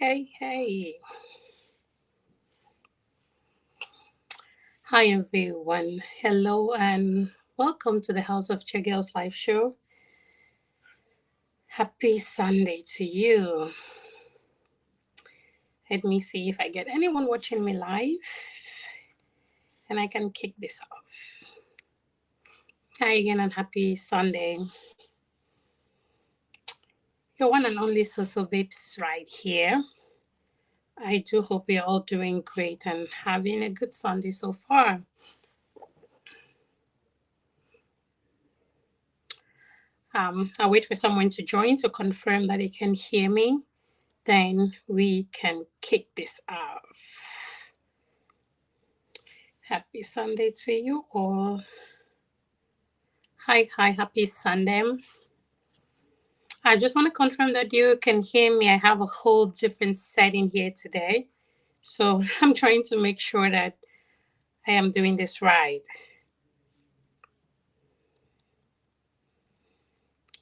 Hey. Hi, everyone. Hello, and welcome to the House of Chegels live show. Happy Sunday to you. Let me see if I get anyone watching me live and I can kick this off. Hi again, and happy Sunday. Your one and only Soso Babes right here. I do hope you're all doing great and having a good Sunday so far. I'll wait for someone to join to confirm that they can hear me. Then we can kick this off. Happy Sunday to you all. Hi, happy Sunday. I just want to confirm that you can hear me. I have a whole different setting here today. So I'm trying to make sure that I am doing this right.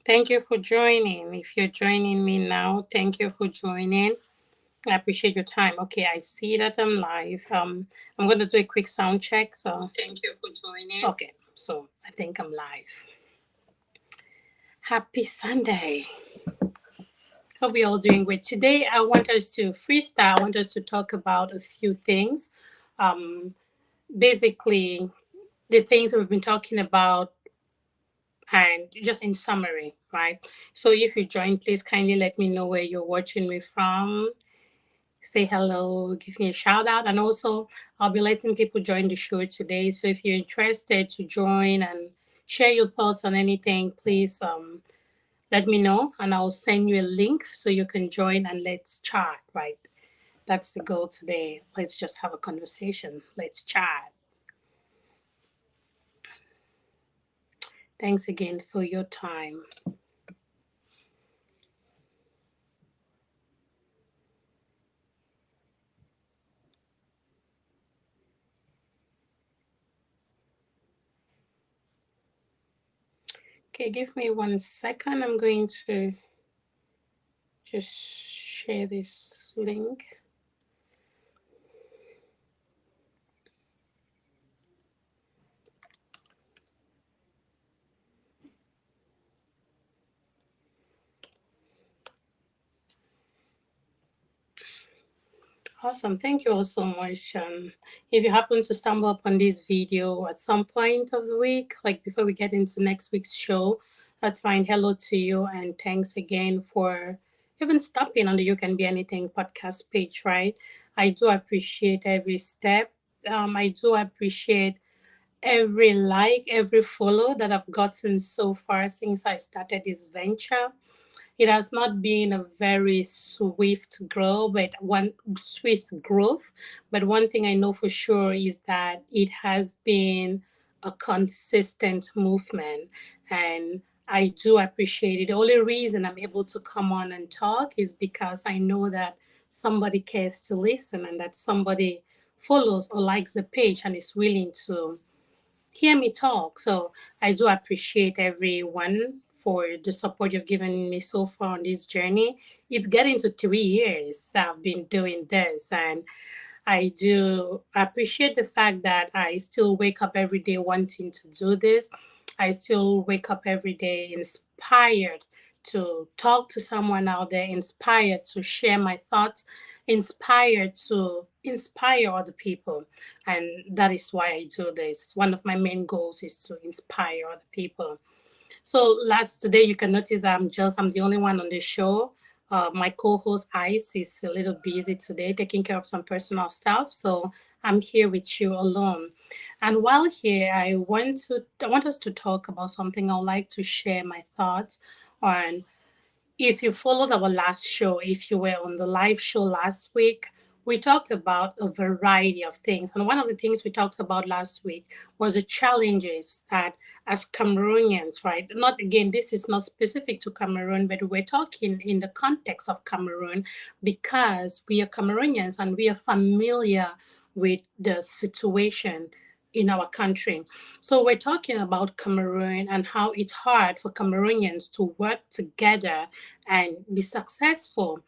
Thank you for joining. If you're joining me now, thank you for joining. I appreciate your time. Okay, I see that I'm live. I'm going to do a quick sound check. So thank you for joining. Okay, so I think I'm live. Happy Sunday. Hope you're all doing great. Today, I want us to freestyle. I want us to talk about a few things. Um, Basically, the things that we've been talking about, and just in summary, right? So, if you join, please kindly let me know where you're watching me from. Say hello, give me a shout out, and also I'll be letting people join the show today. So, if you're interested to join and share your thoughts on anything, please let me know and I'll send you a link so you can join and let's chat, right? That's the goal today. Let's just have a conversation. Let's chat. Thanks again for your time. Okay, give me 1 second. I'm going to just share this link. Awesome. Thank you all so much. If you happen to stumble upon this video at some point of the week, like before we get into next week's show, that's fine. Hello to you. And thanks again for even stopping on the You Can Be Anything podcast page, right? I do appreciate every step. I do appreciate every like, every follow that I've gotten so far since I started this venture. It has not been a very swift growth, but one thing I know for sure is that it has been a consistent movement, and I do appreciate it. The only reason I'm able to come on and talk is because I know that somebody cares to listen and that somebody follows or likes the page and is willing to hear me talk. So I do appreciate everyone for the support you've given me so far on this journey. It's getting to 3 years that I've been doing this, and I do appreciate the fact that I still wake up every day wanting to do this. I still wake up every day inspired to talk to someone out there, inspired to share my thoughts, inspired to inspire other people. And that is why I do this. One of my main goals is to inspire other people. So last today, you can notice that I'm the only one on the show. My co-host Ice is a little busy today, taking care of some personal stuff. So I'm here with you alone. And while here, I want us to talk about something. I'd like to share my thoughts on. If you followed our last show, if you were on the live show last week, we talked about a variety of things. And one of the things we talked about last week was the challenges that, as Cameroonians, right? Not again, this is not specific to Cameroon, but we're talking in the context of Cameroon because we are Cameroonians and we are familiar with the situation in our country. So we're talking about Cameroon and how it's hard for Cameroonians to work together and be successful.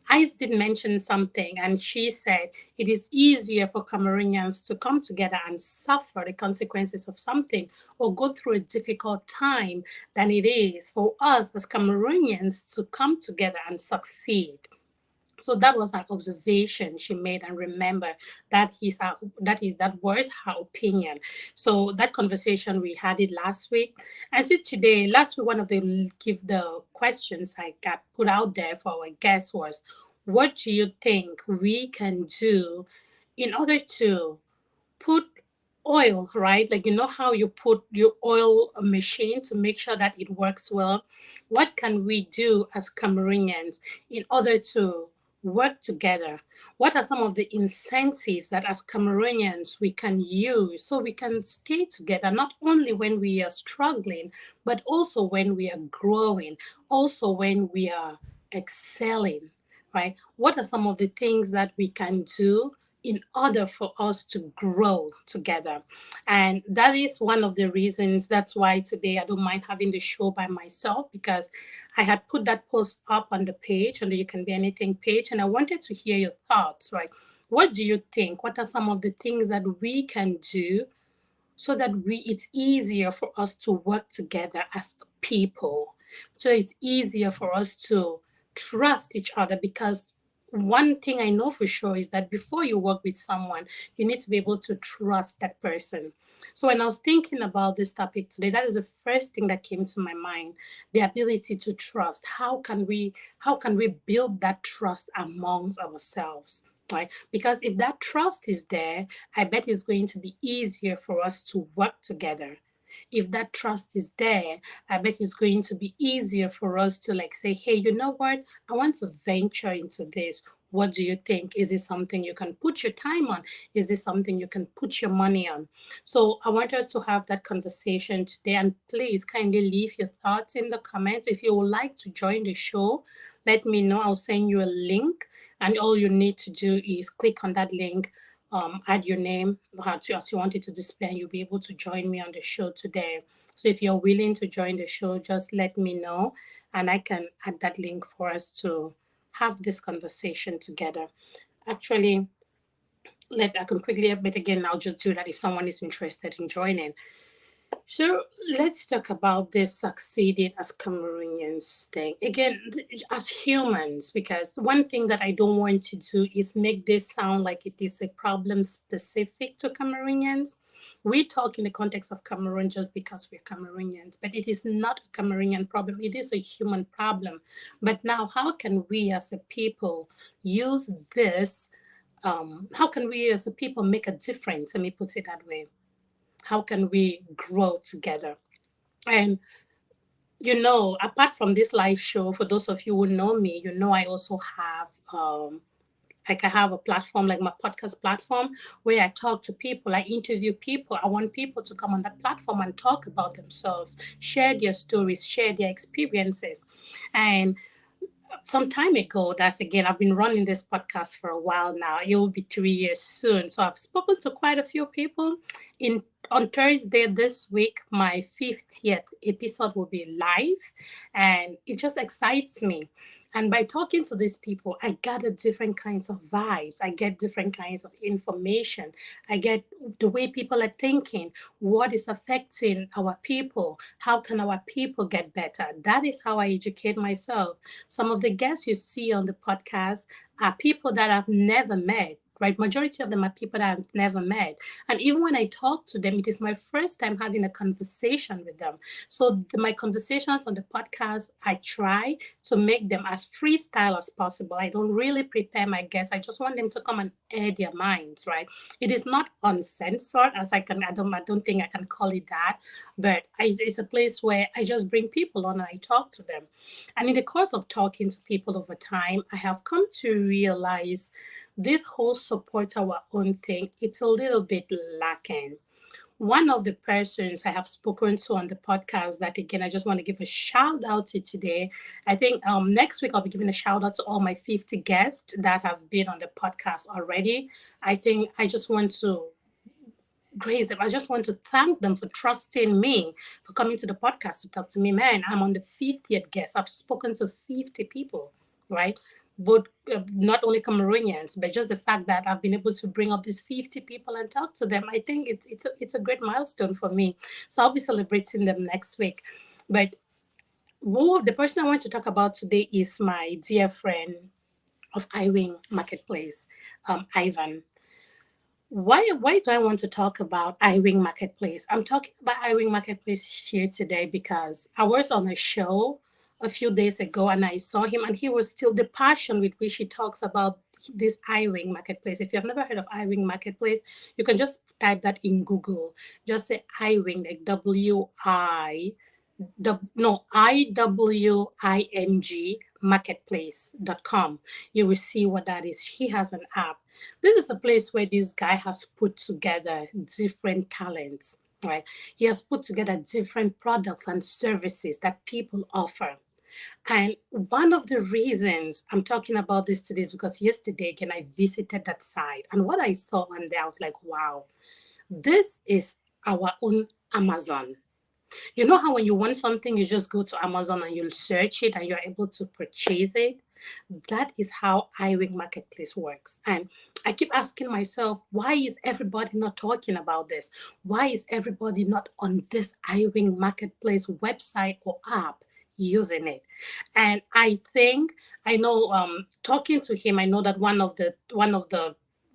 Ice did mention something, and she said it is easier for Cameroonians to come together and suffer the consequences of something or go through a difficult time than it is for us as Cameroonians to come together and succeed. So that was an observation she made, and remember that was her opinion. So that conversation we had it last week, and so today, last week, one of the questions I got put out there for our guests was, what do you think we can do in order to put oil, right? Like, you know how you put your oil machine to make sure that it works well? What can we do as Cameroonians in order to work together? What are some of the incentives that as Cameroonians we can use so we can stay together, not only when we are struggling, but also when we are growing, also when we are excelling, right? What are some of the things that we can do in order for us to grow together? And that is one of the reasons. That's why today I don't mind having the show by myself, because I had put that post up on the page, on the You Can Be Anything page, and I wanted to hear your thoughts, right? What do you think? What are some of the things that we can do so that it's easier for us to work together as people, so it's easier for us to trust each other? Because one thing I know for sure is that before you work with someone, you need to be able to trust that person. So when I was thinking about this topic today, that is the first thing that came to my mind: the ability to trust. How can we build that trust amongst ourselves, right? Because if that trust is there, I bet it's going to be easier for us to work together. If that trust is there, I bet it's going to be easier for us to like say, hey, you know what? I want to venture into this. What do you think? Is this something you can put your time on? Is this something you can put your money on? So I want us to have that conversation today. And please kindly leave your thoughts in the comments. If you would like to join the show, let me know. I'll send you a link, and all you need to do is click on that link, add your name as you want it to display, and you'll be able to join me on the show today. So if you're willing to join the show, just let me know, and I can add that link for us to have this conversation together. Actually, I can quickly, but again, I'll just do that if someone is interested in joining. So let's talk about this succeeding as Cameroonians thing. Again, as humans, because one thing that I don't want to do is make this sound like it is a problem specific to Cameroonians. We talk in the context of Cameroon just because we're Cameroonians, but it is not a Cameroonian problem. It is a human problem. But now, how can we as a people use this? How can we as a people make a difference? Let me put it that way. How can we grow together? And apart from this live show, for those of you who know me, I also have like I have a platform, like my podcast platform, where I talk to people, I interview people. I want people to come on that platform and talk about themselves, share their stories, share their experiences. And some time ago, that's again, I've been running this podcast for a while now. It will be 3 years soon. So I've spoken to quite a few people. In On Thursday this week, my 50th episode will be live, and it just excites me. And by talking to these people, I gather different kinds of vibes. I get different kinds of information. I get the way people are thinking, what is affecting our people, how can our people get better. That is how I educate myself. Some of the guests you see on the podcast are people that I've never met. Right, majority of them are people that I've never met, and even when I talk to them, it is my first time having a conversation with them. So my conversations on the podcast, I try to make them as freestyle as possible. I don't really prepare my guests. I just want them to come and air their minds. Right, it is not uncensored, as I don't think I can call it that, but it's a place where I just bring people on and I talk to them. And in the course of talking to people over time, I have come to realize this whole support our own thing, it's a little bit lacking. One of the persons I have spoken to on the podcast that, again, I just want to give a shout out to today. I think next week I'll be giving a shout out to all my 50 guests that have been on the podcast already. I think I just want to grace them. I just want to thank them for trusting me, for coming to the podcast to talk to me. Man, I'm on the 50th guest. I've spoken to 50 people, right? Both not only Cameroonians, but just the fact that I've been able to bring up these 50 people and talk to them. I think it's a great milestone for me. So I'll be celebrating them next week. But the person I want to talk about today is my dear friend of iWing Marketplace, Ivan. Why do I want to talk about iWing Marketplace? I'm talking about iWing Marketplace here today because I was on a show a few days ago and I saw him, and he was still the passion with which he talks about this iWing Marketplace. If you've never heard of iWing Marketplace, you can just type that in Google. Just say iWing, like IWing marketplace.com. You will see what that is. He has an app. This is a place where this guy has put together different talents, right? He has put together different products and services that people offer. And one of the reasons I'm talking about this today is because yesterday again I visited that site, and what I saw on there, I was like, wow, this is our own Amazon. You know how when you want something, you just go to Amazon and you'll search it and you're able to purchase it? That is how iWing Marketplace works. And I keep asking myself, why is everybody not talking about this? Why is everybody not on this iWing Marketplace website or app using it? And I think I know, talking to him, I know that one of the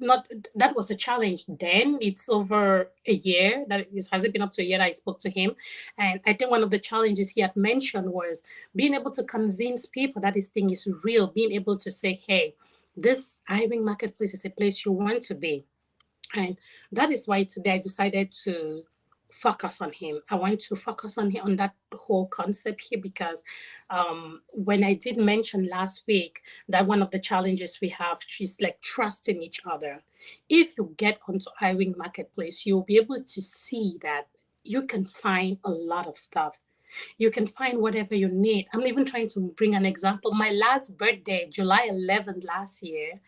not that was a challenge then. It's over a year that it has it been up to a year that I spoke to him, and I think one of the challenges he had mentioned was being able to convince people that this thing is real, being able to say, hey, this iWing Marketplace is a place you want to be. And that is why today I decided to focus on him. I want to focus on him, on that whole concept here, because when I did mention last week that one of the challenges we have is like trusting each other. If you get onto iWing Marketplace, you'll be able to see that you can find a lot of stuff. You can find whatever you need. I'm even trying to bring an example. My last birthday, July 11th last year,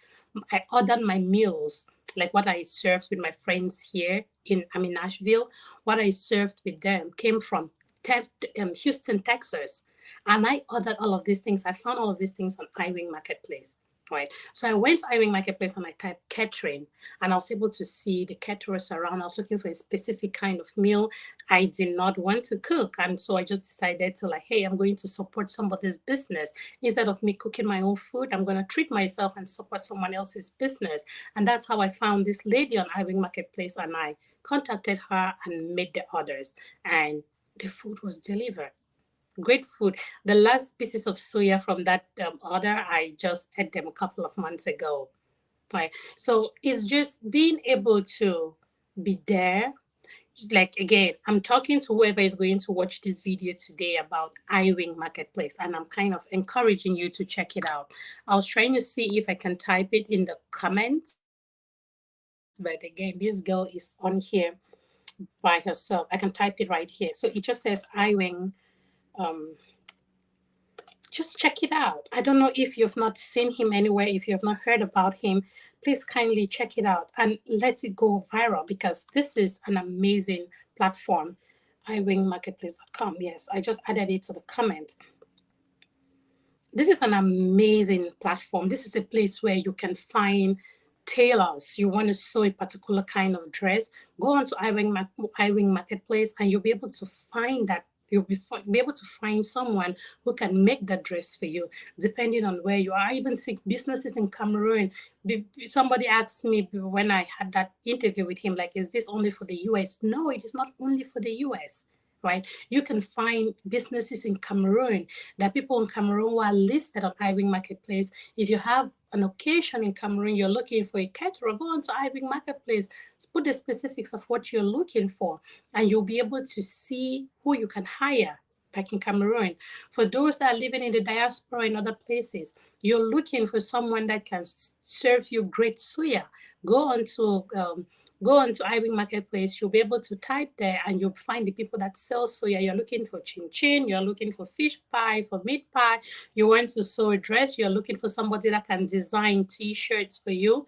I ordered my meals, like what I served with my friends here in Nashville. What I served with them came from Houston, Texas. And I ordered all of these things. I found all of these things on iWing Marketplace. Right. So I went to iWing Marketplace and I typed catering, and I was able to see the caterers around. I was looking for a specific kind of meal. I did not want to cook. And so I just decided to, like, hey, I'm going to support somebody's business. Instead of me cooking my own food, I'm going to treat myself and support someone else's business. And that's how I found this lady on iWing Marketplace, and I contacted her and made the orders. And the food was delivered. Great food. The last pieces of soya from that order, I just ate them a couple of months ago. Right. So it's just being able to be there. Like, again, I'm talking to whoever is going to watch this video today about iWing Marketplace, and I'm kind of encouraging you to check it out. I was trying to see if I can type it in the comments, but again, this girl is on here by herself. I can type it right here. So it just says iWing. Um, just check it out. I don't know if you've not seen him anywhere, if you have not heard about him, please kindly check it out and let it go viral, because this is an amazing platform. iWingMarketplace.com. Yes, I just added it to the comment. This is an amazing platform. This is a place where you can find tailors. You want to sew a particular kind of dress, go on to iWing Marketplace, and you'll be able to find that. You'll be able to find someone who can make that dress for you, depending on where you are. I even see businesses in Cameroon. Somebody asked me when I had that interview with him, like, is this only for the US? No, it is not only for the US. Right? You can find businesses in Cameroon. There are people in Cameroon who are listed on iWing Marketplace. If you have an occasion in Cameroon, you're looking for a caterer, go on to iWing Marketplace, put the specifics of what you're looking for, and you'll be able to see who you can hire back in Cameroon. For those that are living in the diaspora in other places, you're looking for someone that can serve you great suya. Go on to iWing Marketplace. You'll be able to type there and you'll find the people that sell soya. You're looking for chin chin, you're looking for fish pie, for meat pie, you want to sew a dress, you're looking for somebody that can design t-shirts for you.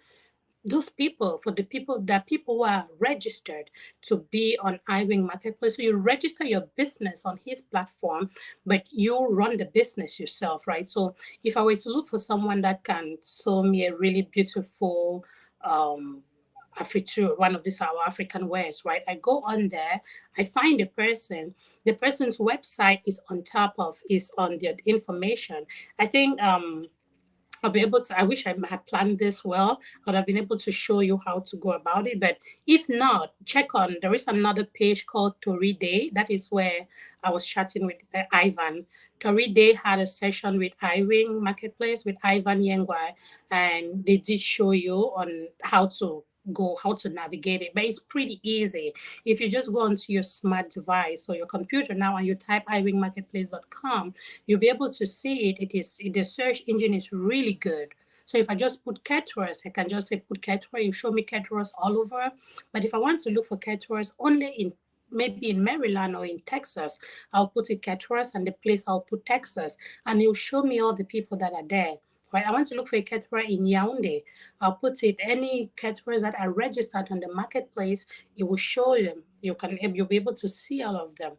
those people, for the people, that people who are registered to be on iWing Marketplace. So you register your business on his platform, but you run the business yourself, right? So if I were to look for someone that can sew me a really beautiful one of these our African wares, right? I go on there, I find the person's website is on the information. I think I'll be able to. I wish I had planned this well. I would have been able to show you how to go about it. But if not, check on. There is another page called Tori Day. That is where I was chatting with Ivan. Tori Day had a session with iWing Marketplace with Ivan Yengwa, and they did show you on how to navigate it. But it's pretty easy. If you just go onto your smart device or your computer now and you type iwingmarketplace.com, you'll be able to see it. The search engine is really good. So if I just put caterers, I can just say put caterer, you show me caterers all over. But if I want to look for caterers only in maybe in Maryland or in Texas, I'll put it caterers, and the place I'll put Texas, and it'll show me all the people that are there. Right? I want to look for a caterer in Yaoundé. I'll put it any caterers that are registered on the marketplace. It will show them. You'll be able to see all of them.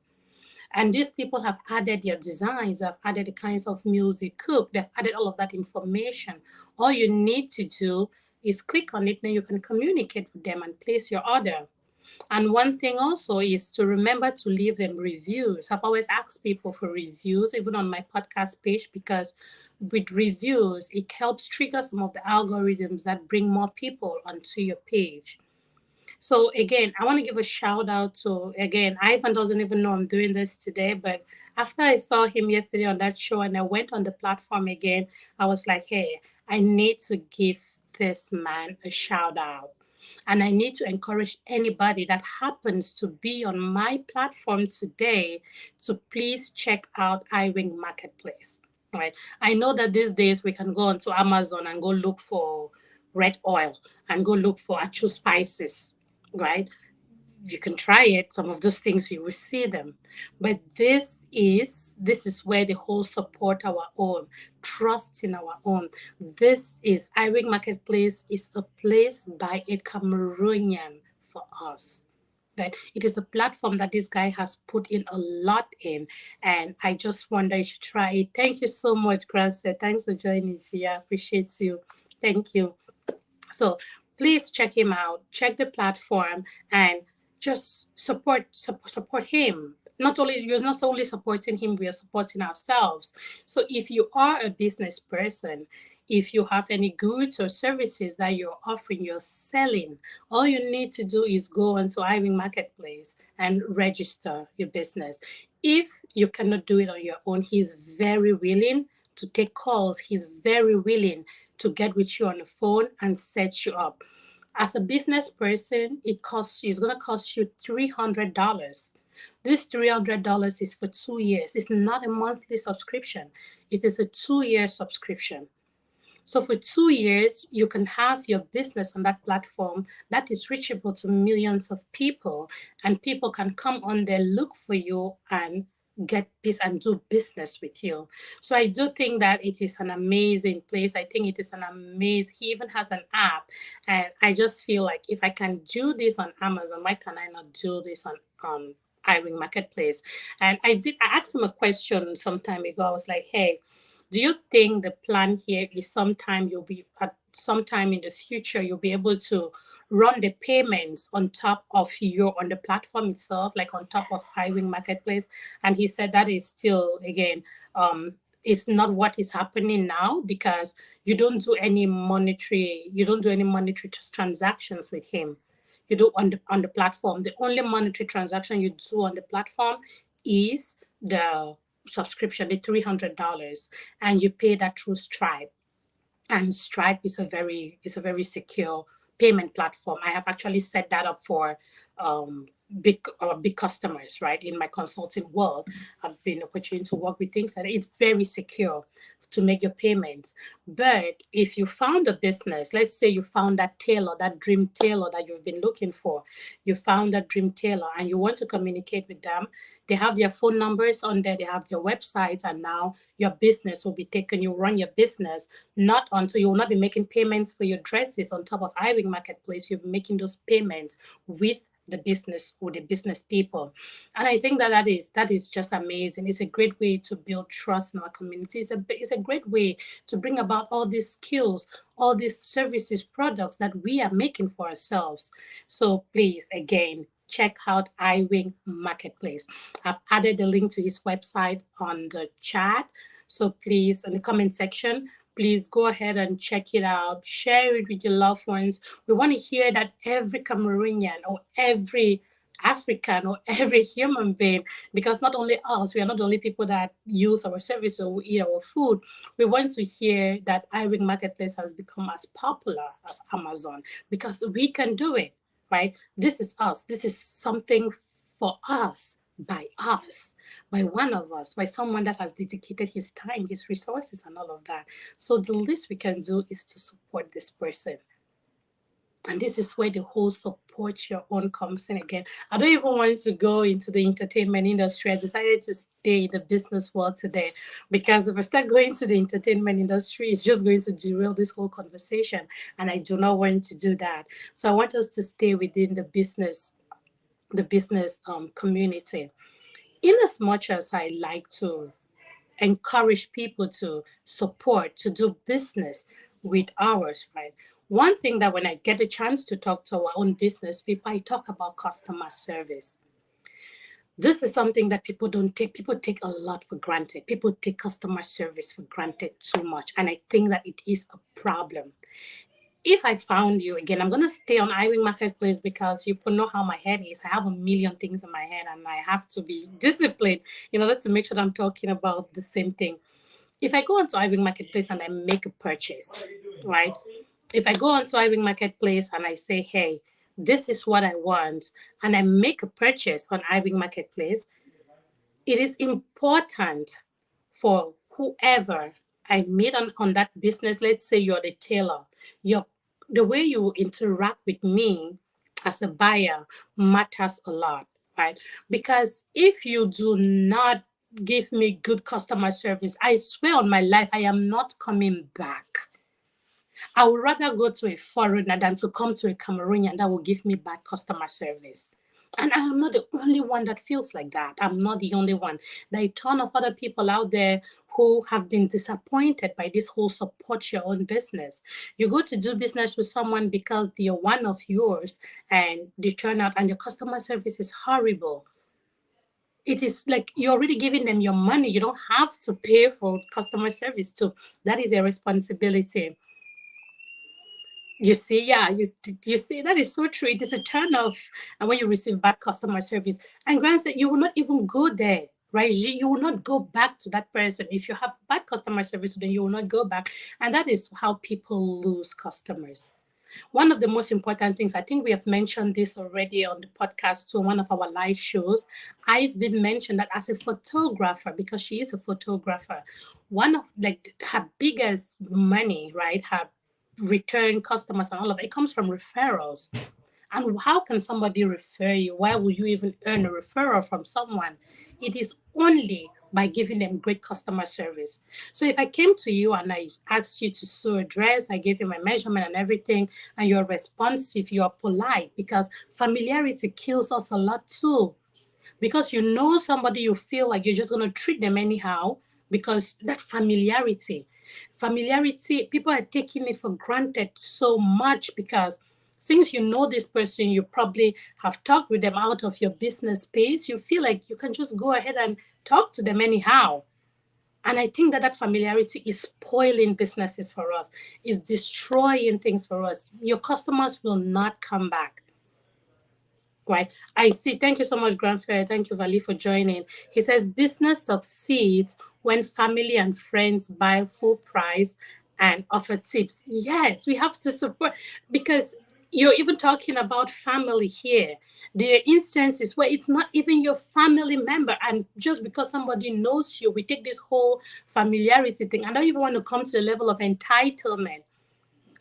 And these people have added their designs, have added the kinds of meals they cook, they've added all of that information. All you need to do is click on it, then you can communicate with them and place your order. And one thing also is to remember to leave them reviews. I've always asked people for reviews, even on my podcast page, because with reviews, it helps trigger some of the algorithms that bring more people onto your page. So again, I want to give a shout out to, again, Ivan doesn't even know I'm doing this today, but after I saw him yesterday on that show and I went on the platform again, I was like, hey, I need to give this man a shout out. And I need to encourage anybody that happens to be on my platform today to please check out iWing Marketplace. Right. I know that these days we can go onto Amazon and go look for red oil and go look for actual spices, right? You can try it. Some of those things you will see them, but this is where the whole support our own, trust in our own. This is iWing Marketplace is a place by a Cameroonian for us. Right? It is a platform that this guy has put in a lot in, and I just wonder you should try it. Thank you so much, Grandson. Thanks for joining, Gia. Appreciate you. Thank you. So please check him out, check the platform, and just support him. You're not only supporting him, we are supporting ourselves. So if you are a business person, if you have any goods or services that you're offering, you're selling, all you need to do is go onto iWing Marketplace and register your business. If you cannot do it on your own, he's very willing to take calls. He's very willing to get with you on the phone and set you up. As a business person, it's gonna cost you $300. This $300 is for 2 years. It's not a monthly subscription. It is a 2-year subscription. So for 2 years, you can have your business on that platform that is reachable to millions of people, and people can come on there, look for you, and get this and do business with you. So I do think that it is an amazing place. I think it is an amazing, he even has an app. And I just feel like if I can do this on Amazon, why can I not do this on iWing Marketplace? And I asked him a question some time ago. I was like, hey, do you think the plan here is sometime in the future you'll be able to run the payments on top of on the platform itself, like on top of iWing Marketplace? And he said that is still, again, it's not what is happening now, because you don't do any monetary transactions with him. You do on the platform. The only monetary transaction you do on the platform is the subscription, the $300, and you pay that through Stripe. And Stripe is a very secure payment platform. I have actually set that up for big customers, right? In my consulting world, I've been opportunity to work with things that it's very secure to make your payments. But if you found a business, let's say you found that tailor, that dream tailor that you've been looking for, you found that dream tailor and you want to communicate with them, they have their phone numbers on there, they have their websites, and now your business will be taken. You run your business not until you will not be making payments for your dresses on top of iWing Marketplace. You'll be making those payments with the business or the business people. And I think that that is just amazing. It's a great way to build trust in our community. It's a great way to bring about all these skills, all these services, products that we are making for ourselves. So please, again, check out iWing Marketplace. I've added the link to his website on the chat. So please, in the comment section, please go ahead and check it out. Share it with your loved ones. We want to hear that every Cameroonian or every African or every human being, because not only us, we are not the only people that use our service or eat our food. We want to hear that iWing Marketplace has become as popular as Amazon because we can do it, right? This is us. This is something for us, by one of us, by someone that has dedicated his time, his resources, and all of that. So the least we can do is to support this person. And this is where the whole support your own comes in again. I don't even want to go into the entertainment industry. I decided to stay in the business world today because if I start going to the entertainment industry, it's just going to derail this whole conversation. And I do not want to do that. So I want us to stay within the business community. In as much as I like to encourage people to support, to do business with ours, right? One thing that when I get a chance to talk to our own business people, I talk about customer service. This is something that people don't take. People take a lot for granted. People take customer service for granted too much. And I think that it is a problem. If I found you again, I'm gonna stay on iWing Marketplace because you know how my head is. I have a million things in my head and I have to be disciplined in order to make sure that I'm talking about the same thing. If I go onto iWing Marketplace and I make a purchase, right? If I go onto iWing Marketplace and I say, hey, this is what I want, and I make a purchase on iWing Marketplace, it is important for whoever I meet on that business. Let's say you're the tailor, your the way you interact with me as a buyer matters a lot, right? Because if you do not give me good customer service, I swear on my life, I am not coming back. I would rather go to a foreigner than to come to a Cameroonian that will give me bad customer service. And I am not the only one that feels like that. I'm not the only one. There are a ton of other people out there who have been disappointed by this whole support your own business. You go to do business with someone because they're one of yours and they turn out and your customer service is horrible. It is like you're already giving them your money. You don't have to pay for customer service too. That is a responsibility. You see, yeah, you see, that is so true. It is a turn off, and when you receive bad customer service, and granted, you will not even go there, right? You will not go back to that person. If you have bad customer service, then you will not go back, and that is how people lose customers. One of the most important things, I think we have mentioned this already on the podcast to one of our live shows. Ice did mention that as a photographer, because she is a photographer, one of like her biggest money, right? Her return customers and all of it comes from referrals. And how can somebody refer you? Why will you even earn a referral from someone? It is only by giving them great customer service. So if I came to you and I asked you to sew a dress, I gave you my measurement and everything, and you're responsive, you're polite, because familiarity kills us a lot too. Because you know somebody, you feel like you're just going to treat them anyhow because that familiarity, people are taking it for granted so much because since you know this person, you probably have talked with them out of your business space, you feel like you can just go ahead and talk to them anyhow. And I think that that familiarity is spoiling businesses for us, is destroying things for us. Your customers will not come back. Right. I see. Thank you so much, Grandfair. Thank you, Vali, for joining. He says business succeeds when family and friends buy full price and offer tips. Yes, we have to support because You're even talking about family here. There are instances where it's not even your family member, and just because somebody knows you, we take this whole familiarity thing. I don't even want to come to the level of entitlement.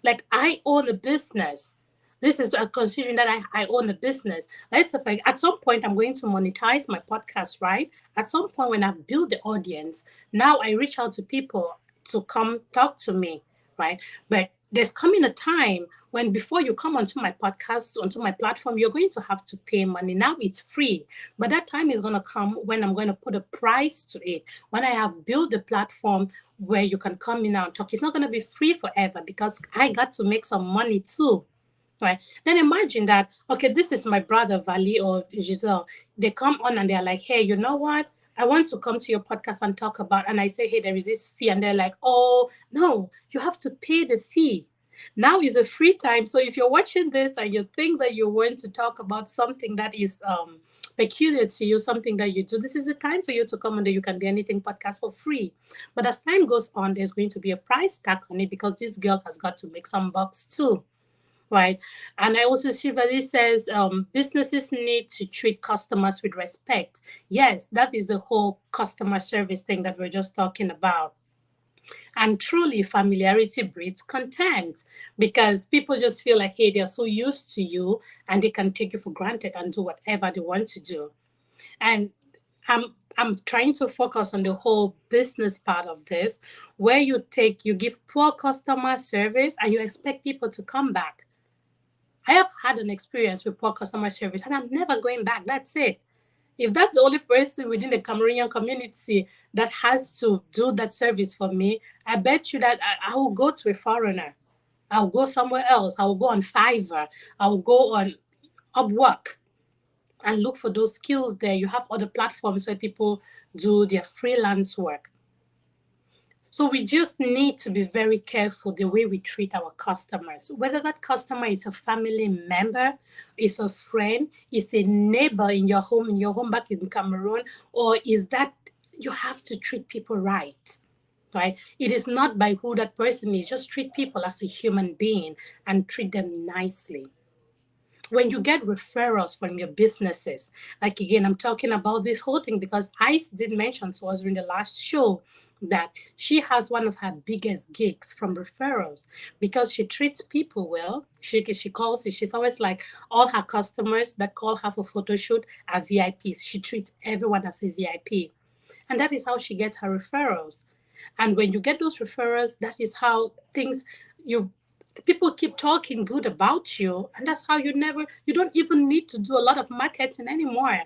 Like, I own a business. This is considering that I own a business. Let's say at some point I'm going to monetize my podcast, right? At some point when I've built the audience, now I reach out to people to come talk to me, right? But there's coming a time when before you come onto my podcast, onto my platform, you're going to have to pay money. Now it's free, but that time is going to come when I'm going to put a price to it. When I have built the platform where you can come in and talk, it's not going to be free forever because I got to make some money too. Right. Then imagine that, okay, this is my brother Vali or Giselle. They come on and they're like, hey, you know what? I want to come to your podcast and talk about, and I say, hey, there is this fee. And they're like, oh, no, you have to pay the fee. Now is a free time. So if you're watching this and you think that you want to talk about something that is peculiar to you, something that you do, this is a time for you to come on the You Can Be Anything podcast for free. But as time goes on, there's going to be a price tag on it because this girl has got to make some bucks too, right? And I also see that it says businesses need to treat customers with respect. Yes, that is the whole customer service thing that we're just talking about. And truly, familiarity breeds contempt because people just feel like, hey, they're so used to you and they can take you for granted and do whatever they want to do. And I'm trying to focus on the whole business part of this, where you give poor customer service and you expect people to come back. I have had an experience with poor customer service and I'm never going back. That's it. If that's the only person within the Cameroonian community that has to do that service for me, I bet you that I will go to a foreigner. I'll go somewhere else. I will go on Fiverr. I will go on Upwork and look for those skills there. You have other platforms where people do their freelance work. So we just need to be very careful the way we treat our customers, whether that customer is a family member, is a friend, is a neighbor in your home back in Cameroon, or is that you have to treat people right. Right? It is not by who that person is. Just treat people as a human being and treat them nicely. When you get referrals from your businesses, like again, I'm talking about this whole thing because Ice did mention to us during the last show that she has one of her biggest gigs from referrals because she treats people well. She calls it, she's always like, all her customers that call her for photo shoot are VIPs. She treats everyone as a VIP. And that is how she gets her referrals. And when you get those referrals, that is how things you people keep talking good about you, and that's how you don't even need to do a lot of marketing anymore,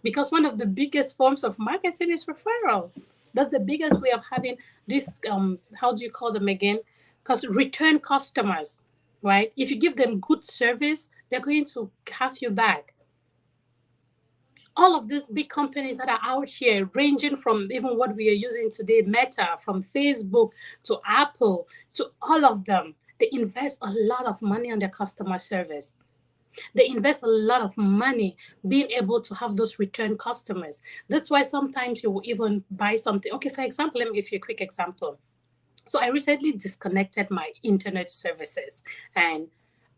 because one of the biggest forms of marketing is referrals. That's the biggest way of having this how do you call them again, because return customers, right? If you give them good service, they're going to have you back. All of these big companies that are out here, ranging from even what we are using today, Meta, from Facebook to Apple, to all of them, they invest a lot of money on their customer service. They invest a lot of money being able to have those return customers. That's why sometimes you will even buy something. Okay, for example, let me give you a quick example. So I recently disconnected my internet services and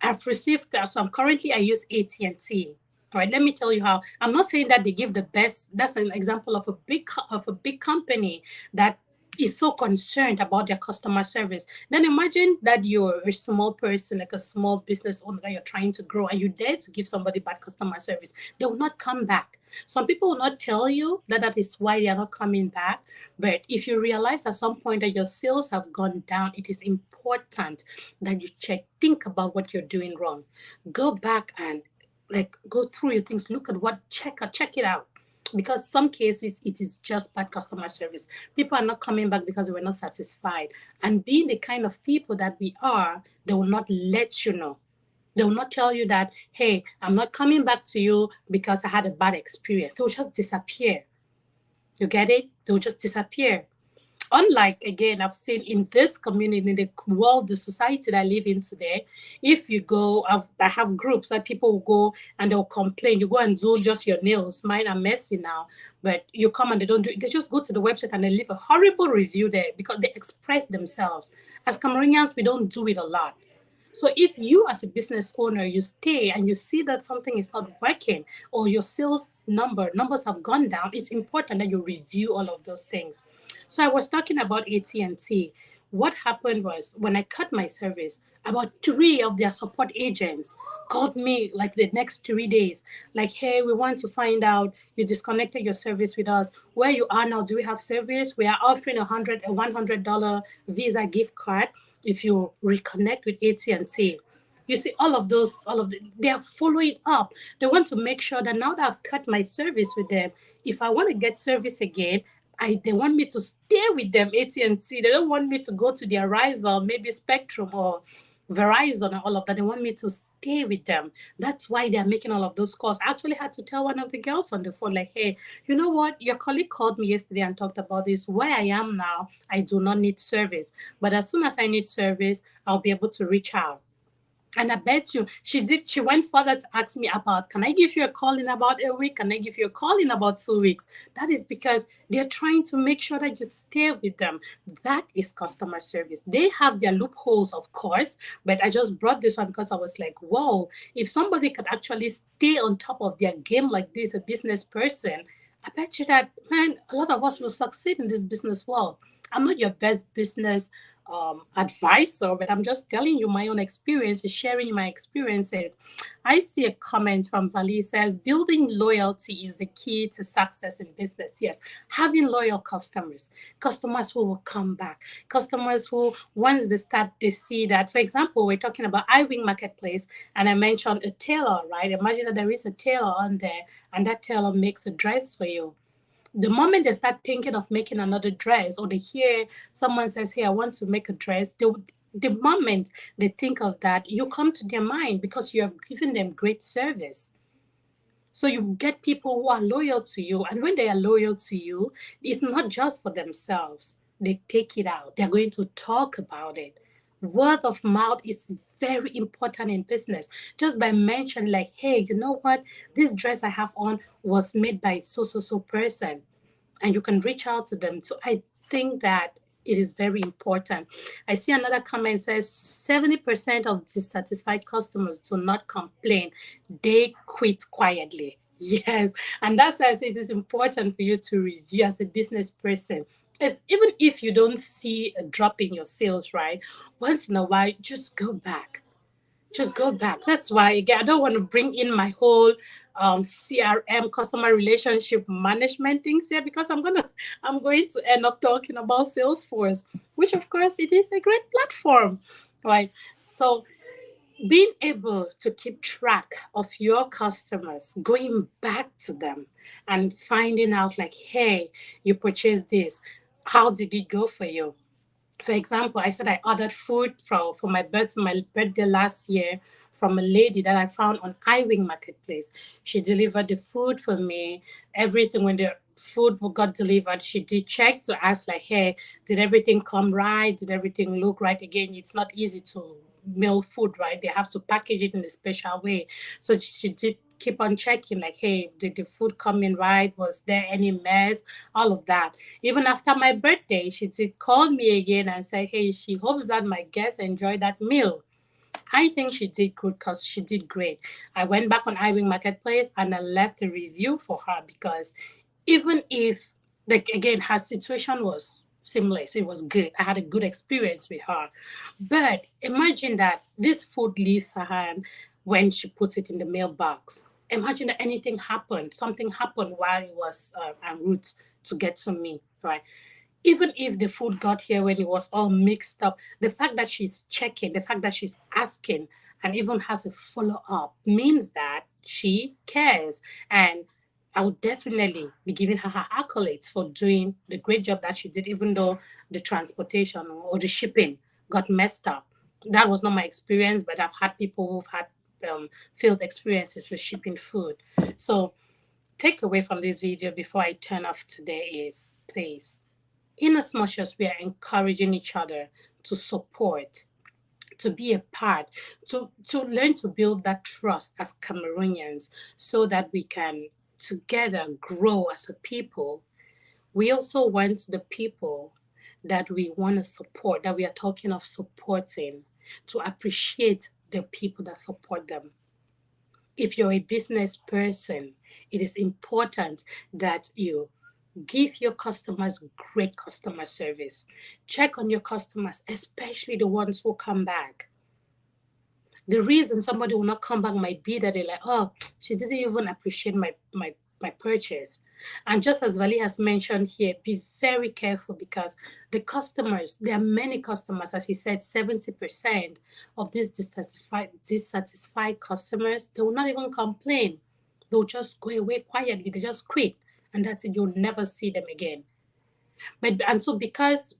I've received so I'm currently I use AT&T. Right, let me tell you how. I'm not saying that they give the best. That's an example of a big company that is so concerned about their customer service. Then imagine that you're a small person, like a small business owner that you're trying to grow, and you dare to give somebody bad customer service. They will not come back. Some people will not tell you that that is why they are not coming back. But if you realize at some point that your sales have gone down, it is important that you think about what you're doing wrong. Go back and like go through your things, look at what check it out, because some cases it is just bad customer service. People are not coming back because they were not satisfied, and being the kind of people that we are, they will not let you know. They will not tell you that, hey, I'm not coming back to you because I had a bad experience. They'll just disappear. You get it? They'll just disappear. Unlike, again, I've seen in this community, in the world, the society that I live in today, if you go, I have groups that people will go and they'll complain. You go and do just your nails. Mine are messy now. But you come and they don't do it. They just go to the website and they leave a horrible review there because they express themselves. As Cameroonians, we don't do it a lot. So if you as a business owner, you stay and you see that something is not working or your sales numbers have gone down, it's important that you review all of those things. So I was talking about AT&T. What happened was when I cut my service, about three of their support agents called me like the next 3 days, like, hey, we want to find out you disconnected your service with us. Where you are now, do we have service? We are offering a $100 Visa gift card if you reconnect with AT&T. You see, they are following up. They want to make sure that now that I've cut my service with them, if I want to get service again, they want me to stay with them, AT&T. They don't want me to go to their rival, maybe Spectrum or Verizon and all of that. They want me to stay with them. That's why they're making all of those calls. I actually had to tell one of the girls on the phone, like, hey, you know what? Your colleague called me yesterday and talked about this. Where I am now, I do not need service. But as soon as I need service, I'll be able to reach out. And I bet you she went further to ask me about, can I give you a call in about a week? Can I give you a call in about 2 weeks? That is because they're trying to make sure that you stay with them. That is customer service. They have their loopholes, of course, but I just brought this one because I was like, whoa, if somebody could actually stay on top of their game like this, a business person, I bet you that, man, a lot of us will succeed in this business world. I'm not your best business advisor, but I'm just telling you my own experience, sharing my experiences. I see a comment from Vali says, building loyalty is the key to success in business. Yes, having loyal customers who will come back, customers who, once they start, they see that, for example, we're talking about iWing Marketplace, and I mentioned a tailor, right? Imagine that there is a tailor on there, and that tailor makes a dress for you. The moment they start thinking of making another dress, or they hear someone says, hey, I want to make a dress, the moment they think of that, you come to their mind because you have given them great service. So you get people who are loyal to you. And when they are loyal to you, it's not just for themselves. They take it out. They're going to talk about it. Word of mouth is very important in business. Just by mentioning, like, hey, you know what? This dress I have on was made by so person, and you can reach out to them. So I think that it is very important. I see another comment says 70% of dissatisfied customers do not complain, they quit quietly. Yes, and that's why I say it is important for you to review as a business person. As even if you don't see a drop in your sales, right? Once in a while, just go back. That's why, again, I don't want to bring in my whole CRM, customer relationship management things here, because I'm going to end up talking about Salesforce, which of course it is a great platform, right? So being able to keep track of your customers, going back to them and finding out, like, hey, you purchased this, how did it go for you? For example, I said I ordered food for my birthday last year from a lady that I found on iWing Marketplace. She delivered the food for me. Everything, when the food got delivered, she did check to ask, like, hey, did everything come right? Did everything look right? Again, it's not easy to mail food, right? They have to package it in a special way. So she did keep on checking, like, hey, did the food come in right? Was there any mess? All of that. Even after my birthday, she did call me again and say, hey, she hopes that my guests enjoy that meal. I think she did good because she did great. I went back on iWing Marketplace and I left a review for her, because even if, like, again, her situation was seamless, it was good. I had a good experience with her. But imagine that this food leaves her hand when she puts it in the mailbox. Imagine that anything happened, something happened while it was en route to get to me, right? Even if the food got here when it was all mixed up, the fact that she's checking, the fact that she's asking, and even has a follow up means that she cares. And I would definitely be giving her accolades for doing the great job that she did, even though the transportation or the shipping got messed up. That was not my experience, but I've had people who've had failed experiences with shipping food. So, takeaway from this video before I turn off today is, please, in as much as we are encouraging each other to support, to be a part, to learn to build that trust as Cameroonians so that we can together grow as a people, we also want the people that we want to support, that we are talking of supporting. to appreciate the people that support them. If you're a business person, it is important that you give your customers great customer service. Check on your customers, especially the ones who come back. The reason somebody will not come back might be that they're like, oh, she didn't even appreciate my purchase. And just as Vali has mentioned here, be very careful because the customers, there are many customers, as he said, 70% of these dissatisfied customers, they will not even complain. They'll just go away quietly, they just quit. And that's it, you'll never see them again. And so because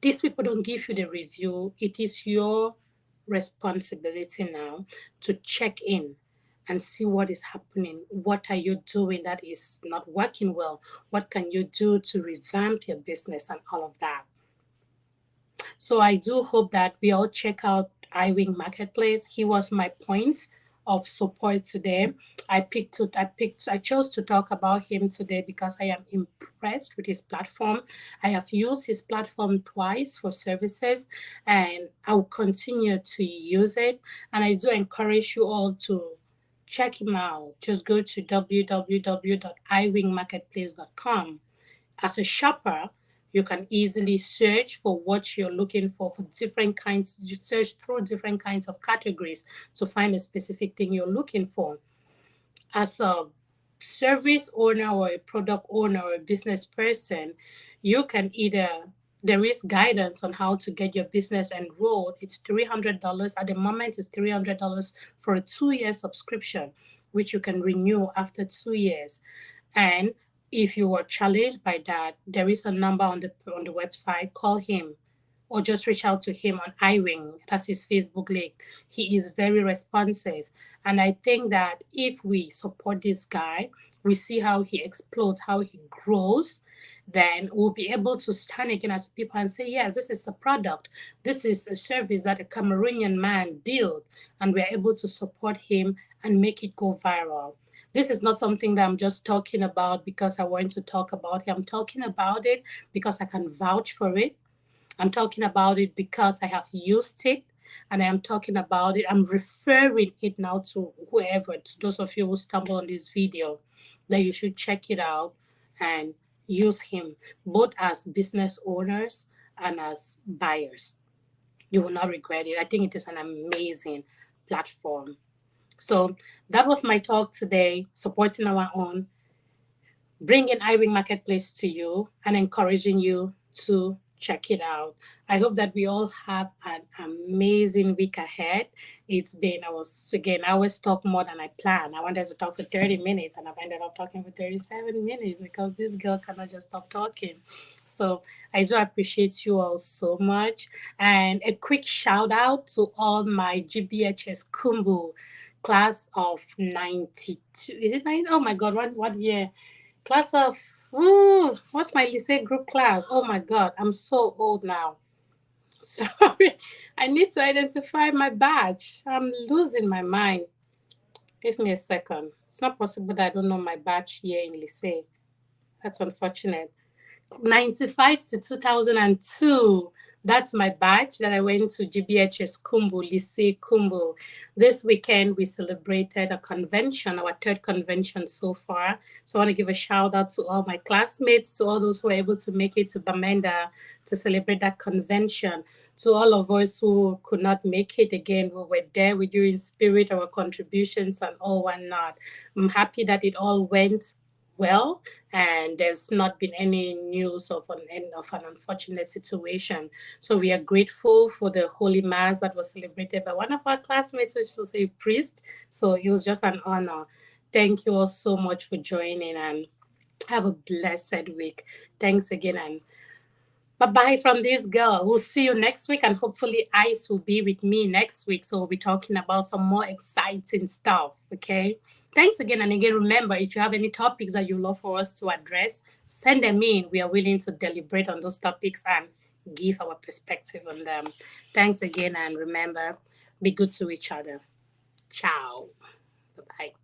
these people don't give you the review, it is your responsibility now to check in and see what is happening. What are you doing that is not working well? What can you do to revamp your business and all of that? So I do hope that we all check out iWing Marketplace. He was my point of support today. I chose to talk about him today because I am impressed with his platform. I have used his platform twice for services and I will continue to use it. And I do encourage you all to check him out. Just go to www.iwingmarketplace.com. As a shopper, you can easily search for what you're looking for different kinds. You search through different kinds of categories to find a specific thing you're looking for. As a service owner or a product owner or a business person, you can either there is guidance on how to get your business enrolled. It's $300. At the moment, it's $300 for a 2-year subscription, which you can renew after 2 years. And if you were challenged by that, there is a number on the website. Call him or just reach out to him on iWing. That's his Facebook link. He is very responsive. And I think that if we support this guy, we see how he explodes, how he grows, then we'll be able to stand again as people and say, yes, this is a product. This is a service that a Cameroonian man built, and we're able to support him and make it go viral. This is not something that I'm just talking about because I want to talk about it. I'm talking about it because I can vouch for it. I'm talking about it because I have used it, and I am talking about it. I'm referring it now to whoever, to those of you who stumble on this video, that you should check it out and use him, both as business owners and as buyers. You will not regret it. I think it is an amazing platform. So that was my talk today, supporting our own, bringing iWing Marketplace to you and encouraging you to check it out. I hope that we all have an amazing week ahead. I always talk more than I plan. I wanted to talk for 30 minutes and I've ended up talking for 37 minutes because this girl cannot just stop talking. So I do appreciate you all so much. And a quick shout out to all my GBHS Kumbu class of 92. Is it 9? Oh my God, what year? Class of, what's my lycée group class? Oh my God, I'm so old now. Sorry, I need to identify my batch. I'm losing my mind. Give me a second. It's not possible that I don't know my batch year in lycée. That's unfortunate. 95 to 2002. That's my batch that I went to GBHS Kumbu, Lycée Kumbu. This weekend, we celebrated a convention, our third convention so far. So I want to give a shout out to all my classmates, to all those who were able to make it to Bamenda to celebrate that convention. To all of us who could not make it again, we were there with you in spirit, our contributions and all whatnot. I'm happy that it all went well, and there's not been any news of an unfortunate situation. So we are grateful for the Holy Mass that was celebrated by one of our classmates, which was a priest. So it was just an honor. Thank you all so much for joining, and have a blessed week. Thanks again, and bye-bye from this girl. We'll see you next week, and hopefully Ice will be with me next week. So we'll be talking about some more exciting stuff, okay? Thanks again. And again, remember, if you have any topics that you love for us to address, send them in. We are willing to deliberate on those topics and give our perspective on them. Thanks again. And remember, be good to each other. Ciao. Bye-bye.